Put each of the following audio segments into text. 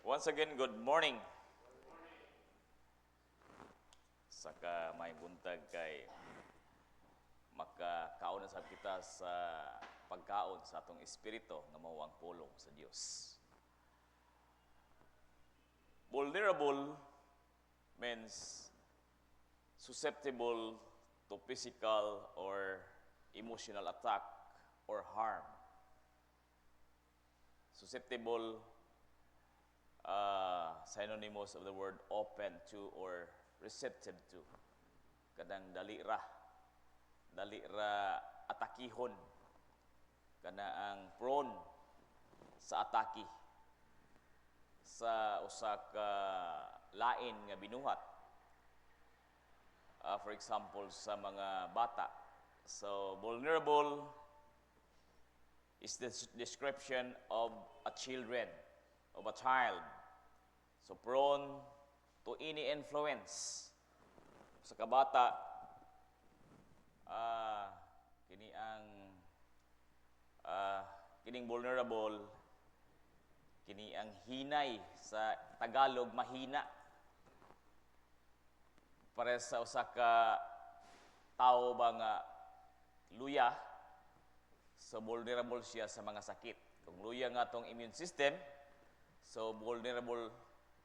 Once again, good morning. Saka may buntag kay makakaon na sa kita sa pagkaon sa atong espiritu nga mao ang pulong sa Dios. Vulnerable means susceptible to physical or emotional attack or harm. Susceptible, synonymous of the word open to or receptive to. Kadang dali ra atakihon, kana ang prone sa atake sa usa ka lain nga binuhat. For example, sa mga bata. So, vulnerable is the description of a child. So, prone to any influence. Sa kabata, kining vulnerable, kini ang hinay sa Tagalog, mahina. Para sa usa ka tao ba nga luya, so vulnerable siya sa mga sakit. Kung luya nga tong immune system, so vulnerable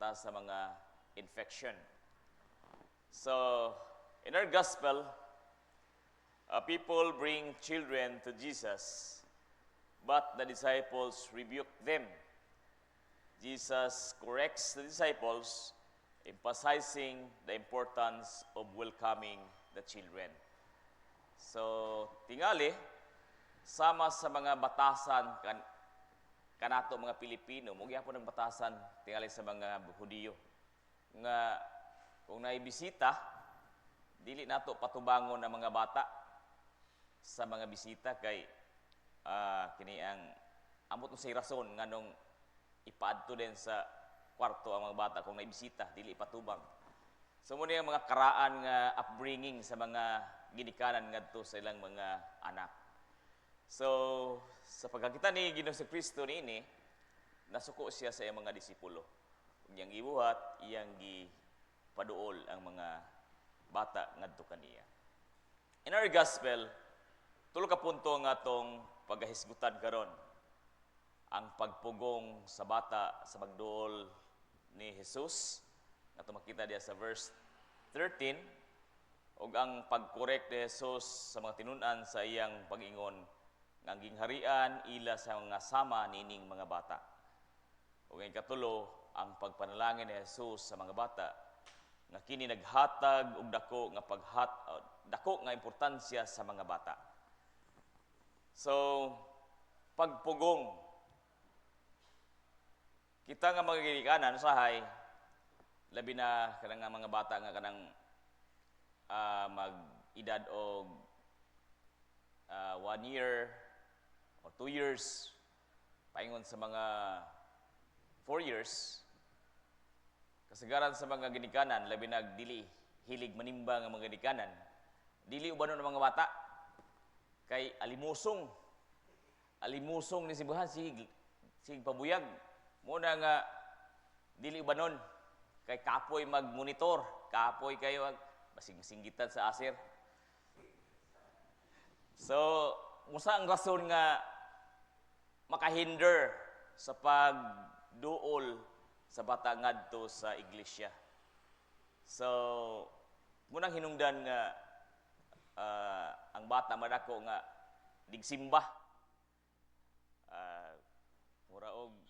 ta sa mga infection. So, in our gospel, people bring children to Jesus, but the disciples rebuke them. Jesus corrects the disciples, emphasizing the importance of welcoming the children. So, tingali, sama sa mga batasan kanato mga Pilipino, magyapon ng batasan tingali sa mga Hudiyo. Nga kung naibisita, dili nato patubangon ng mga bata sa mga bisita kay kini ang amot say rason nganong ipaadto din sa kwarto ang mga bata kung naibisita, dili patubang. So muna yung mga karaan nga upbringing sa mga ginikanan ngadto sa ilang mga anak. So sa pagkakita ni Ginoong Kristo niini, nasuko siya sa iyang mga disipulo. Iyang gibuhat, iyang gipaduol ang mga bata ngadto kaniya. In our gospel, tulo ka punto nga atong paghisgutan karon. Ang pagpugong sa bata sa pagduol ni Jesus, nga makita diya sa verse 13, ug ang pagkorek ni Jesus sa mga tinun-an sa iyang pag-ingon nga gingharian ila sa mga sama nining mga bata. Ug ang ikatulo, ang pagpanalangin ni Jesus sa mga bata nga kini naghatag og dako nga importansya sa mga bata. So, pagpugong, kita nga mga ginikanan usahay, labi na kanang mga bata nga kanang mag-edad og 1 year or 2 years, paingon sa mga 4 years, kasagaran sa mga ginikanan, labi na dili hilig manimba nga mga ginikanan, dili ubanon ng mga bata, kay alimusong ni sibuhan, sig pabuyag, muna nga dili ubanon, kay kapoy mag-monitor, kapoy kayo masing-singgitan sa asir. So, musa ang rason nga makahinder sa pagduol sa bata ngadto sa iglesia. So, munang hinungdan nga ang bata madako nga digsimba. Mura og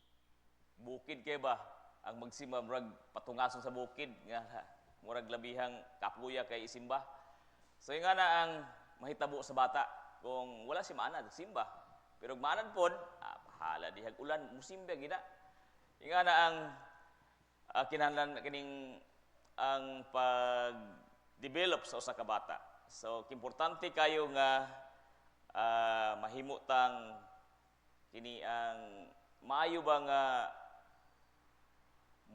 bukid kay ba ang magsimba murag patungason sa bukid nga murag labihang kapuya kay isimba. So nga na ang mahitabo sa bata kung wala si maana simba. Pero maanan pod, bahala dihag ulan musimba gina. Nga na ang kinahanglan kining ang pag-develop sa usa ka bata. So importante kayo nga mahimo tang kini ang maayo ba nga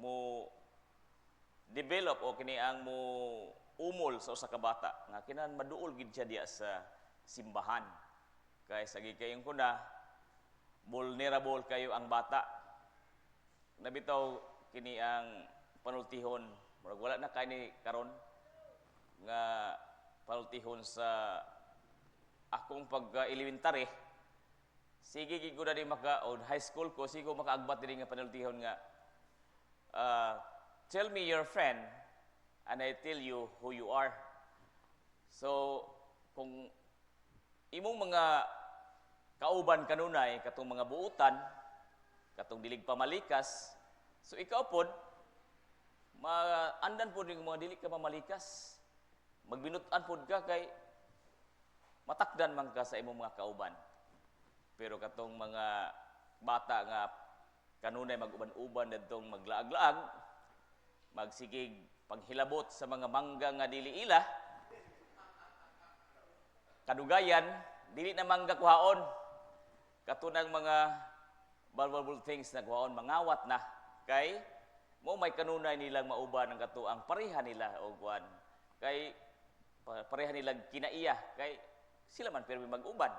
mo develop o kini ang mo umol sa usa ka bata nga kinahanglan maduol gid siya diya sa simbahan. Kay sagi kayong kuna vulnerable kayo ang bata. Nabitaw kini ang panultihon murag wala na kay ni karon nga panultihon sa akong pag-elementary. Sige gid ko na di maka on high school ko sigo makaagbat diri nga panultihon nga tell me your friend and I tell you who you are. So kung imong mga kauban kanunay katong mga buutan katong dilig pamalikas, so ikaw pod maandan pod ning mga dili ka mamalikas. Magbinut-an pod ka kay matakdan man ka sa imong mga kauban. Pero katong mga bata nga kanunay mag-uban-uban dadtong maglaag-laag, magsigig paghilabot sa mga mangga nga dili ila, kadugayan dili na mangga kuhaon. Katunang mga valuable things na kuhaon mangawat na kay mo may kanunay nilang mauban ang katuang pareha nila og kuan kay pareha nilang kinaiya kay sila man pero mag-uban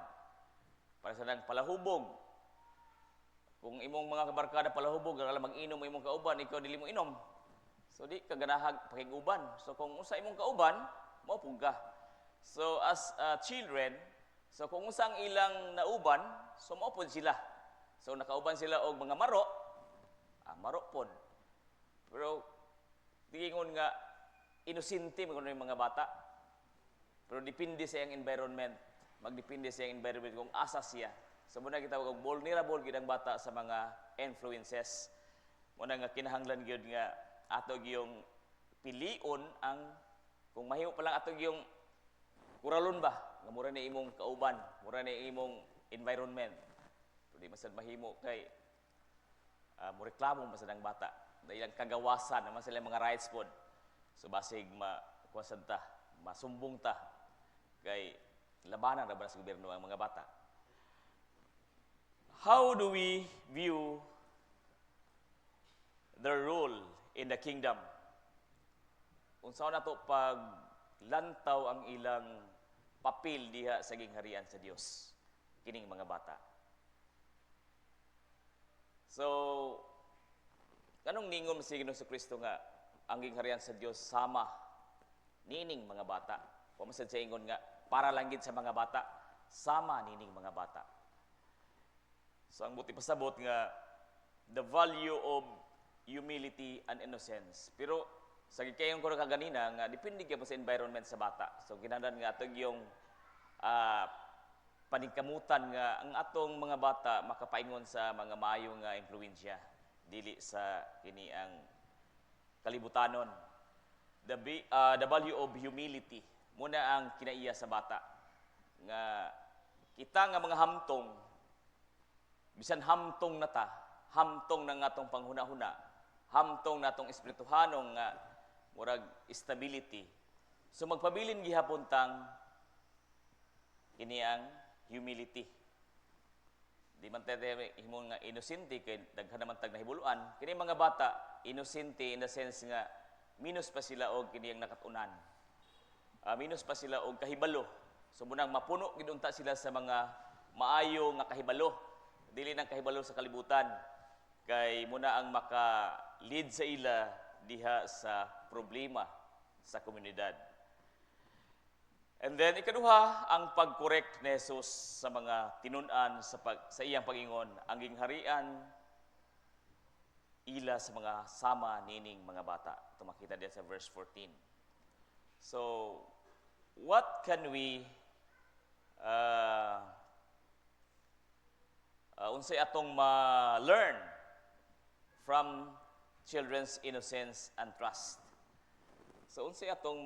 para sa nang palahubog. Kung imong mga kabarkada palahubog nga mag-inom imong kauban ikaw dili mo inom, so di ka ganahag pakiguban. So kung unsa imong kauban mao pugka. So as children, so kung unsa ang ilang nauban, so mao pod sila. So nakauban sila og mga maro, maro pod. Pero tingin nga inosente mo yung mga bata. Pero depende sa iyang environment. Magdepende sa iyang environment kung asa siya. So muna kita og vulnerable gid ang bata sa mga influences. Muna nga kinahanglan gyud nga ato gyung pilion ang kung mahimo pa lang ato gyung kuralon ba nga mura ni imong kauban, mura ni imong environment. Di masad mahimo kay mo reklamo masad ang bata dahil ang kagawasan naman sila mga rights pod, so basig kuwasan ta masumbong ta kay labanan ra ba sa gobyerno ang mga bata. How do we view their role in the kingdom? Unsa na to pag lantaw ang ilang papel diha sa gingharian sa Dios kining mga bata? So, kanong ningon si Ginoong Kristo nga ang gingharian sa Dios sama nining mga bata. Pamasad sa ingon nga para lang gid sa mga bata, sama nining mga bata. So ang buti pasabot nga the value of humility and innocence. Pero sa gikayon ko kaganina nga depende gyud sa environment sa bata. So kinahanglan nga atong yung paningkamutan nga ang atong mga bata makapaingon sa mga maayo nga impluwensya dili sa kini ang kalibutanon. The value of humility muna ang kinaiya sa bata nga kita nga mga hamtong bisan hamtong nata, hamtong ng atong panghuna-huna, hamtong natong espirituhanong nga murag stability. So magpabilin gihapon tang kini ang humility. Di man tayo himong nga inosente kay daghan naman tag nahibuluan. Kini mga bata inosente in the sense nga minus pa sila og kini ang nakatunan. Minus pa sila og kahibalo. So munang mapuno gid unta sila sa mga maayo nga kahibalo. Dili nang kahibalo sa kalibutan kay muna ang maka-lead sa ila diha sa problema sa komunidad. And then ikaduha ang pag-correct ni Jesus sa mga tinun-an sa iyang pag-ingon ang gingharian ila sa mga sama nining mga bata. Ito makita diyan sa verse 14. So what can we unsay atong ma-learn from children's innocence and trust? So unsay atong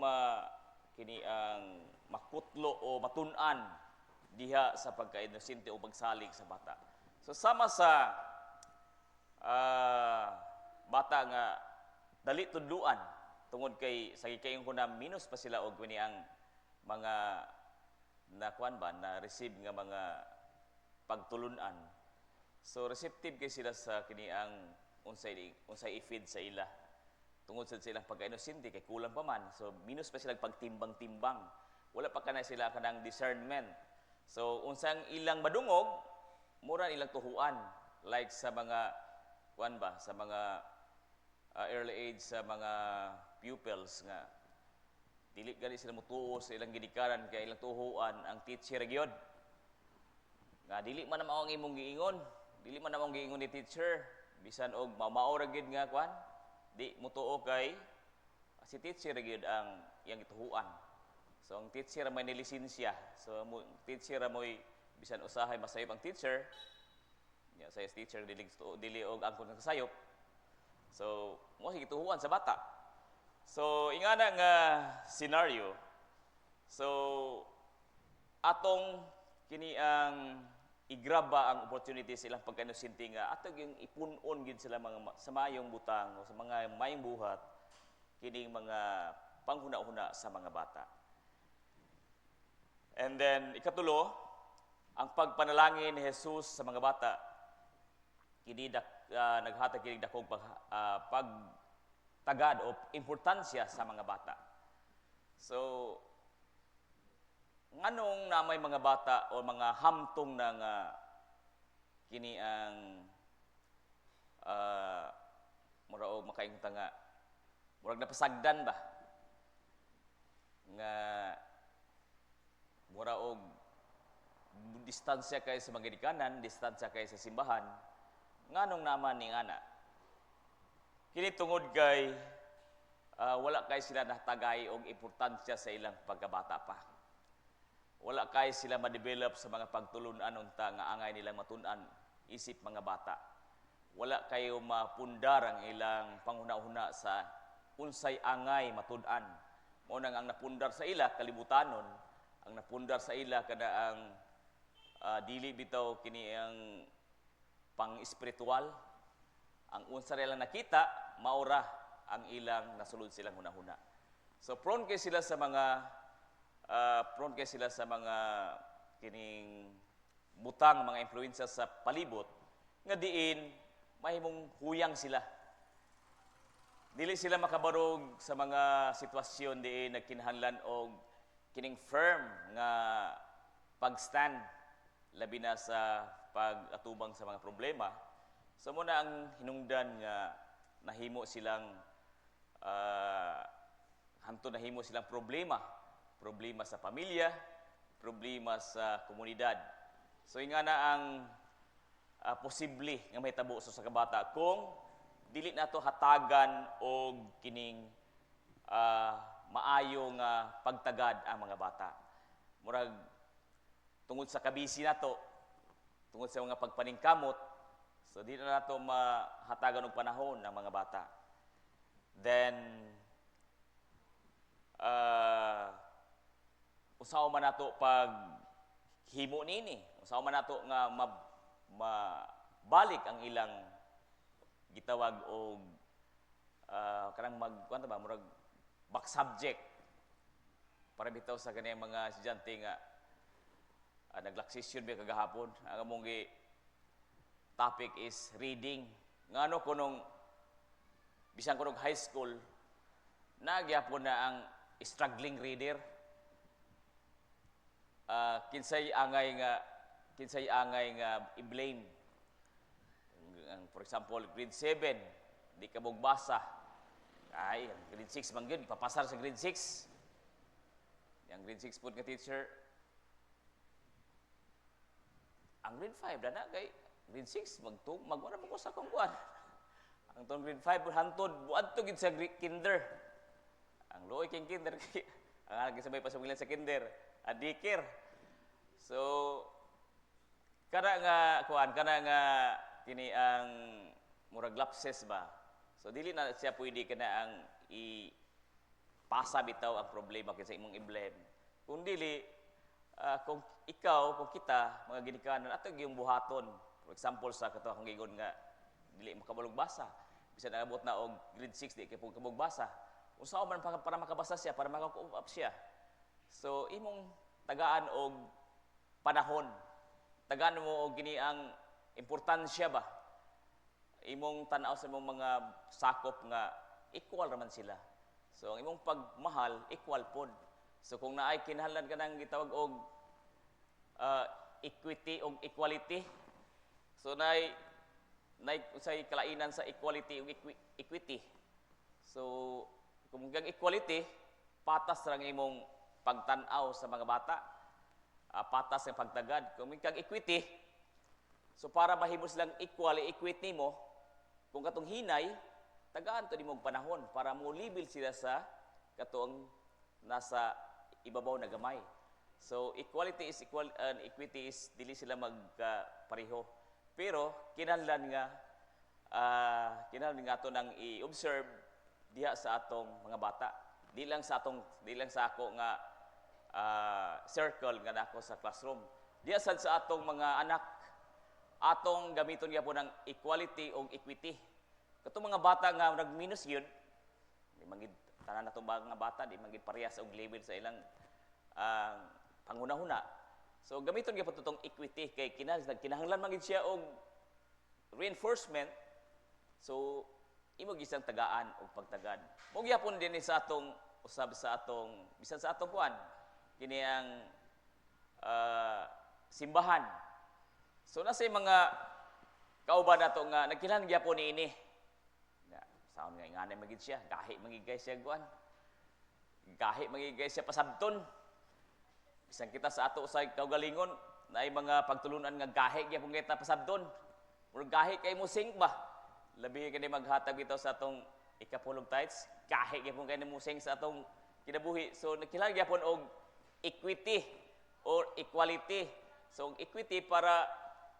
kini ang makutlo o matun-an diha sa pagka-inosente o pagsalig sa bata. So sama sa bata nga dali tudluan tungod kay sa gikayon ko na minus pa sila og kini ang mga nakuan ba na receive nga mga pagtulunan. So receptive kay sila sa kini ang unsay i-feed sa ila. Tungod sa silang pagka-inosente kay kulang pa man. So minus pa sila pagtimbang-timbang. Wala pa kana sila kanang discernment. So unsang ilang madungog, mura ilang tuhuan like sa mga kuan ba, sa mga early age sa mga pupils nga dili gali sila mutuo sa ilang ginikanan kay ilang tuhuan ang teacher gyud. Nga dili man mao ang imong giingon, dili man mao ang giingon ni teacher, bisan og mao ra gyud nga kwan, di mutuo kay si teacher gyud ang iyang gituhuan. So ang teacher may nilisensya. So teacher mo'y bisan usahay masayop ang teacher. Ya sa teacher dili og angkon nga kasayop. So mo si gituhuan sa bata. So ingana nga scenario. So atong kini ang igraba ang opportunity sa ilang pagkanusinti nga ato yung ipun-on gid sila mga sa mayong butang o sa mga mayong buhat kining mga panghuna-huna sa mga bata. And then ikatulo, ang pagpanalangin ni Jesus sa mga bata kini naghatag kini dakong pagtagad o importansya sa mga bata. So nganong namay mga bata o mga hamtong na nga kini ang mura og makaingon nga murag napasagdan ba nga mura og distansya kay sa mga ginikanan, distansya kay sa simbahan. Nganong naman ni ana kini tungod kay wala kay sila natagay og importansya sa ilang pagkabata pa. Wala kay sila ma-develop sa mga pagtulunan unta nga angay nilang matun-an isip mga bata. Wala kayo mapundar ang ilang panghuna-huna sa unsay angay matun-an. Mao nang ang napundar sa ila kalibutanon, ang napundar sa ila kada ang dili bitaw kini ang pang-espiritual. Ang unsa nila nakita maura ang ilang nasulod silang hunahuna. So prone kay sila sa mga kining butang, mga influensya sa palibot nga diin mahimong huyang sila. Dili sila makabarog sa mga sitwasyon diin nagkinahanglan og kining firm nga pagstand labi na sa pag-atubang sa mga problema. So muna ang hinungdan nga nahimo silang nahimo silang problema sa pamilya, problema sa komunidad. So ingana ang posible nga mahitabo sa kabata kung dili nato hatagan og kining maayo nga pagtagad ang mga bata. Murag tungod sa kabisi nato, tungod sa mga pagpaningkamot, so di na nato mahatagan og panahon ang mga bata. Then usaw man nato pag himo nini, usaw man nato nga mabalik ang ilang gitawag og kanang kuan ba murag back subject para bitaw sa kaniyang mga estudyante nga naglaksisyon ba kagahapon ang among topic is reading. Ngano kunong bisan kunog high school nagyapon na ang struggling reader. Kinsay angay nga i-blame. For example, grade 7, di ka magbasa. Ay, grade 6 man gyud, papasar sa grade 6. Yang grade 6 pud nga teacher. Ang grade 5 dana kay grade 6 magwala mo ko sa kongkuan. Ang tong grade 5 hantod buadto gid sa kinder. Ang luoy king kinder kay ang gisabay pa sa sa kinder, adikir. So kana nga kini ang murag lapses ba. So dili na siya pwede kana ang ipasa bitaw ang problema kinsa imong i-blame. Kung dili kung kita mga ginikanan ato gyung buhaton. For example sa kato akong gigon nga dili makabalog basa. Bisan abot na og grade 6 di kay kabog basa. Usaw man para makabasa siya, para maka-cope up siya. So imong tagaan og panahon. Tagaan mo og gini ang importansya ba. Imong tan-aw sa imong mga sakop nga equal raman sila. So ang imong pagmahal equal pod. So kung naay kinahanglan ka nang gitawag og equity og equality. So nay usay kalainan sa equality ug equity. So kung kang equality, patas lang imong pagtan-aw sa mga bata, patas ang pagtagad. Kung kang equity, so para mahimo silang equal, equity mo, kung katong hinay, tagaan to nimong panahon para mo libil sila sa katong nasa ibabaw na gamay. So equality is equal and equity is dili sila magpareho. Pero kinahanglan nga ato nang i-observe diha sa atong mga bata. Di lang sa ako nga circle nga nako sa classroom. Diha sad sa atong mga anak, atong gamiton gyapon ng equality o equity. Katong mga bata nga nagminus yun, di mangid tanan natong mga bata di mangid parehas og level sa ilang panghunahuna. So gamiton gyapon tutong equity kay kinahanglan mangid siya og reinforcement. So imo gisang tagaan o pagtagad. Mo gyapon din sa atong usab sa atong bisan sa atong kuan kini ang simbahan. So nasa mga kauban nato nga nagkinahanglan gyapon niini. Sound nga inganay magid siya, gahi magigay siya kuan. Gahi magigay siya pasabton. Bisan kita sa ato sa kaugalingon naay mga pagtulunan nga gahi gyapon kita pasabton. Murag gahi kay mo sing ba? Labi kini maghatag bitaw sa atong ikapulong tithes, kahi gyapon kay musing sa atong kinabuhi. So nagkinahanglan gyapon og equity or equality. So equity para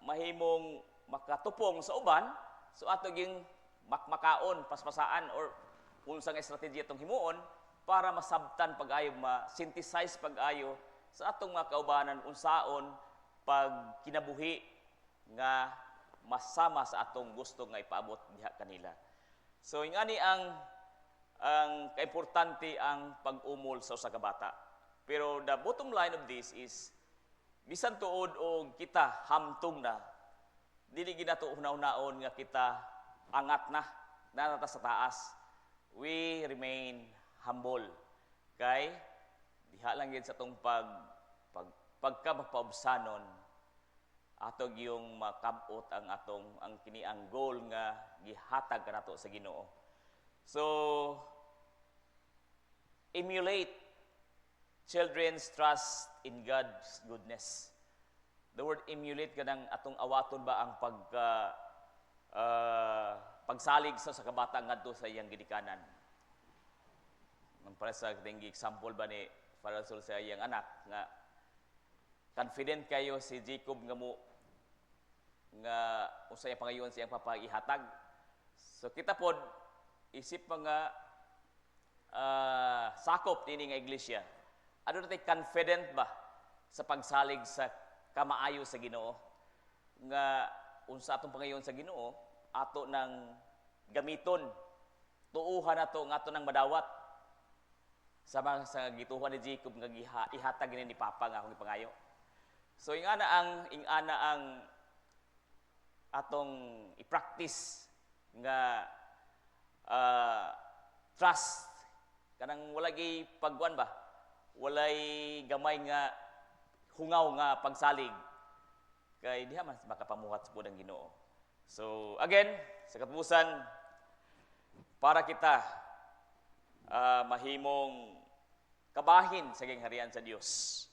mahimong makatupong sa uban, so ato ging makmakaon, paspasaan or unsang strategy atong himuon para masabtan pag-ayo, ma-synthesize pag-ayo sa atong mga kaubanan unsaon pag kinabuhi nga masama sa atong gusto nga ipaabot diha kanila. So ingani ang kaimportante ang pag-umol sa usa ka bata. Pero the bottom line of this is bisan tuod og kita hamtong na dili ginato una-unaon nga kita angat na nata sa taas. We remain humble. Kay diha lang gid sa atong pagkamagpaubsanon atog yung makabot ang kini ang goal nga gihatag kanato sa Ginoo. So emulate children's trust in God's goodness. The word emulate kanang atong awaton ba ang pagsalig sa kabata ngadto sa iyang gidikanan. Para sa tinggi example ba ni Farasol sa iyang anak nga confident kayo si Jacob nga unsay pangayon siyang papaihatag. So kita pod isip mga sakop dinhi nga iglesia. Ano natay confident ba sa pagsalig sa kamaayo sa Ginoo nga unsa atong pangayon sa Ginoo ato nang gamiton tuuhan nato nga ato nang madawat sa gituhan ni Jacob nga ihatag ni Papa nga akong ipangayo. So ingana ang atong i-practice nga trust kanang walay pagkuan ba walay gamay nga hungaw nga pagsalig kay diha man makapamuhat sa pudang Ginoo. So again sa katapusan para kita mahimong kabahin sa gingharian sa Dios.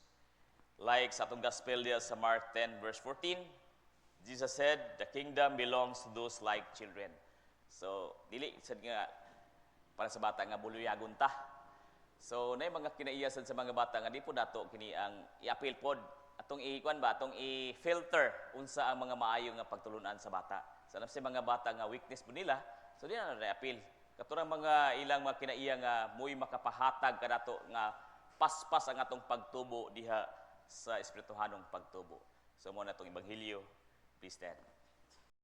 Like sa atong gospel diya sa Mark 10 verse 14, Jesus said, "The kingdom belongs to those like children." So, dili sad nga para sa bata nga buluyagon ta. So, nay mga kinaiyasan sa mga bata nga di po nato kini ang i-appeal pod atong atong i-filter unsa ang mga maayo nga pagtulunan sa bata. Sa so, mga bata nga weakness po nila, so di na i-appeal. Katurang mga ilang mga kinaiya nga muy makapahatag kanato nga paspas ang atong pagtubo diha sa espirituhanong pagtubo. So mo na itong Ebanghelyo. Please stand.